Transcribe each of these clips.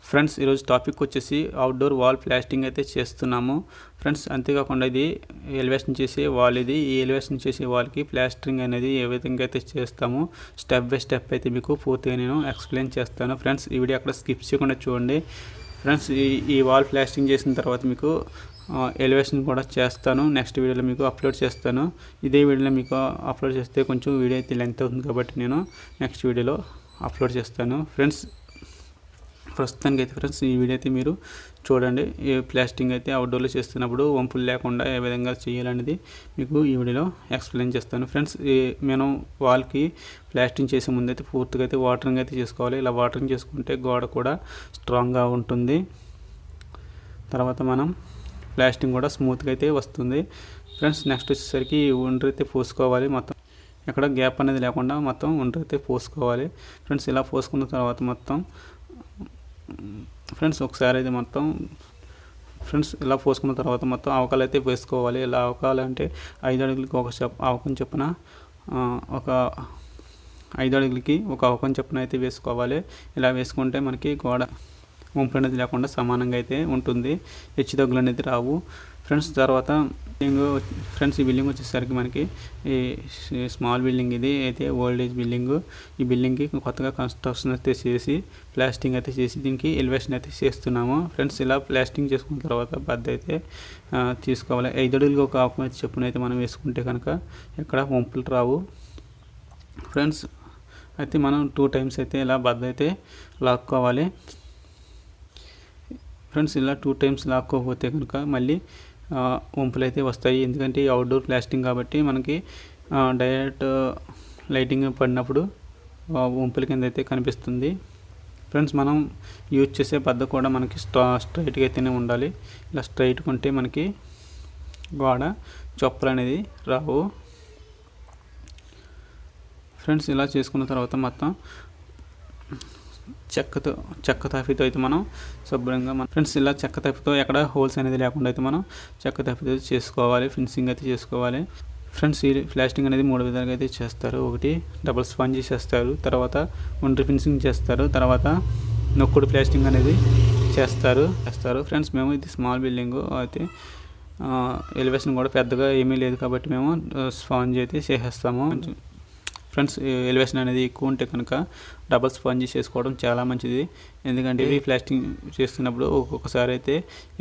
Friends ఈరోజు topic వచ్చేసి outdoor wall plastering అయితే చేస్తున్నాము ఫ్రెండ్స్. అంతేకాకుండా ఇది ఎలివేషన్ చేసే వాల్, ఇది ఈ ఎలివేషన్ చేసే వాల్కి ప్లాస్టరింగ్ అనేది ఏ విధంగా అయితే చేస్తామో స్టెప్ బై స్టెప్ అయితే మీకు పూర్తిగా నేను ఎక్స్ప్లెయిన్ చేస్తాను ఫ్రెండ్స్. ఈ వీడియో అక్కడ స్కిప్ చేయకుండా చూడండి ఫ్రెండ్స్. ఈ వాల్ ప్లాస్టింగ్ చేసిన తర్వాత మీకు ఎలివేషన్ కూడా చేస్తాను, నెక్స్ట్ వీడియోలో మీకు అప్లోడ్ చేస్తాను. ఇదే వీడియోలో మీకు అప్లోడ్ చేస్తే కొంచెం వీడియో అయితే లెంత్ అవుతుంది కాబట్టి నేను నెక్స్ట్ వీడియోలో అప్లోడ్ చేస్తాను ఫ్రెండ్స్. ప్రస్తుతానికి అయితే ఫ్రెండ్స్ ఈ వీడియో అయితే మీరు చూడండి. ఈ ప్లాస్టింగ్ అయితే అవుట్డోర్లో చేస్తున్నప్పుడు వంపులు లేకుండా ఏ విధంగా చేయాలనేది మీకు ఈ వీడియోలో ఎక్స్ప్లెయిన్ చేస్తాను ఫ్రెండ్స్. మనం వాల్కి ప్లాస్టింగ్ చేసే ముందు అయితే పూర్తిగా అయితే వాటరింగ్ అయితే చేసుకోవాలి. ఇలా వాటరింగ్ చేసుకుంటే గోడ కూడా స్ట్రాంగ్గా ఉంటుంది. తర్వాత మనం ప్లాస్టింగ్ కూడా స్మూత్గా అయితే వస్తుంది ఫ్రెండ్స్. నెక్స్ట్ వచ్చేసరికి ఒండ్రు అయితే పోసుకోవాలి, మొత్తం ఎక్కడ గ్యాప్ అనేది లేకుండా మొత్తం ఒండ్రు అయితే పోసుకోవాలి ఫ్రెండ్స్. ఇలా పోసుకున్న తర్వాత మొత్తం ఫ్రెండ్స్ ఒకసారి అయితే మొత్తం ఫ్రెండ్స్ ఇలా పోసుకున్న తర్వాత మొత్తం అవకాలు అయితే వేసుకోవాలి. ఇలా అవకాలు అంటే 5 అడుగులకి ఒక అవకం చొప్పున ఒక 5 అడుగులకి ఒక అవకం చొప్పున అయితే వేసుకోవాలి. ఇలా వేసుకుంటే మనకి గోడ వంపు అనేది లేకుండా సమానంగా అయితే ఉంటుంది, హెచ్చు తగ్గులు అనేది రావు ఫ్రెండ్స్. తర్వాత ఫ్రెండ్స్ ఈ బిల్డింగ్ వచ్చేసరికి మనకి ఈ స్మాల్ బిల్డింగ్, ఇది అయితే ఓల్డ్ ఏజ్ బిల్డింగ్. ఈ బిల్డింగ్కి కొత్తగా కన్స్ట్రక్షన్ అయితే చేసి ప్లాస్టింగ్ అయితే చేసి దీనికి ఎలివేషన్ అయితే చేస్తున్నాము ఫ్రెండ్స్. ఇలా ప్లాస్టింగ్ చేసుకున్న తర్వాత బద్ద అయితే తీసుకోవాలి. 5 అడుగులకి ఒక ఆకు అయితే చెప్పున అయితే మనం వేసుకుంటే కనుక ఎక్కడ వంపులు రావు ఫ్రెండ్స్. అయితే మనం 2 టైమ్స్ అయితే ఇలా బద్ద అయితే లాక్కోవాలి ఫ్రెండ్స్. ఇలా 2 టైమ్స్ లాక్కోకపోతే కనుక మళ్ళీ వంపులు అయితే వస్తాయి. ఎందుకంటే అవుట్డోర్ ప్లాస్టింగ్ కాబట్టి మనకి డైరెక్ట్ లైటింగ్ పడినప్పుడు వంపుల కింద అయితే కనిపిస్తుంది ఫ్రెండ్స్. మనం యూజ్ చేసే పద్ధతి కూడా మనకి స్ట్రైట్గా అయితేనే ఉండాలి. ఇలా స్ట్రైట్గా ఉంటే మనకి గోడ చొప్పలు అనేది రావు ఫ్రెండ్స్. ఇలా చేసుకున్న తర్వాత మొత్తం చెక్క తాపితో అయితే మనం శుభ్రంగా ఫ్రెండ్స్ ఇలా చెక్క తాపితో ఎక్కడ హోల్స్ అనేది లేకుండా అయితే మనం చెక్క తాపితో చేసుకోవాలి, ఫినిషింగ్ అయితే చేసుకోవాలి ఫ్రెండ్స్. ఈ ప్లాస్టింగ్ అనేది 3 విధాలుగా అయితే చేస్తారు. ఒకటి డబుల్ స్పాంజీ చేస్తారు, తర్వాత ఒంటరి ఫినిషింగ్ చేస్తారు, తర్వాత నొక్కుడు ప్లాస్టింగ్ అనేది చేస్తారు ఫ్రెండ్స్. మేము ఇది స్మాల్ బిల్డింగ్ అయితే ఎలివేషన్ కూడా పెద్దగా ఏమీ లేదు కాబట్టి మేము స్పాంజ్ అయితే చేసేస్తాము ఫ్రెండ్స్. ఎలివేషన్ అనేది ఎక్కువ ఉంటే కనుక డబల్ స్పాంజీ చేసుకోవడం చాలా మంచిది. ఎందుకంటే ఇవి ప్లాస్టింగ్ చేస్తున్నప్పుడు ఒక్కొక్కసారి అయితే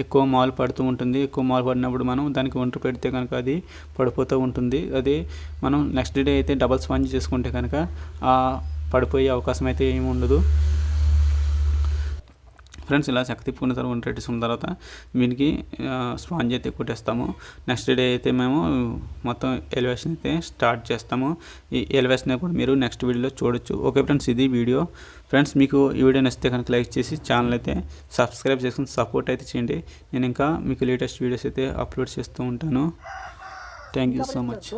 ఎక్కువ మాల్ పడుతూ ఉంటుంది. ఎక్కువ మాల్ పడినప్పుడు మనం దానికి ఒంటరి పెడితే కనుక అది పడిపోతూ ఉంటుంది. అది మనం నెక్స్ట్ డే అయితే డబల్ స్పాంజీ చేసుకుంటే కనుక పడిపోయే అవకాశం అయితే ఏమి ఉండదు ఫ్రెండ్స్. ఇలా చెక్క తిప్పుకున్న తర్వాత పెట్టేసుకున్న తర్వాత దీనికి స్పాంజ్ అయితే కొట్టేస్తాము. నెక్స్ట్ డే అయితే మేము మొత్తం ఎలివేషన్ అయితే స్టార్ట్ చేస్తాము. ఈ ఎలివేషన్ కూడా మీరు నెక్స్ట్ వీడియోలో చూడొచ్చు. ఓకే ఫ్రెండ్స్, ఇది వీడియో ఫ్రెండ్స్. మీకు ఈ వీడియో నచ్చితే కనుక లైక్ చేసి ఛానల్ అయితే సబ్స్క్రైబ్ చేసుకుని సపోర్ట్ అయితే చేయండి. నేను ఇంకా మీకు లేటెస్ట్ వీడియోస్ అయితే అప్లోడ్ చేస్తూ ఉంటాను. Thank you so much.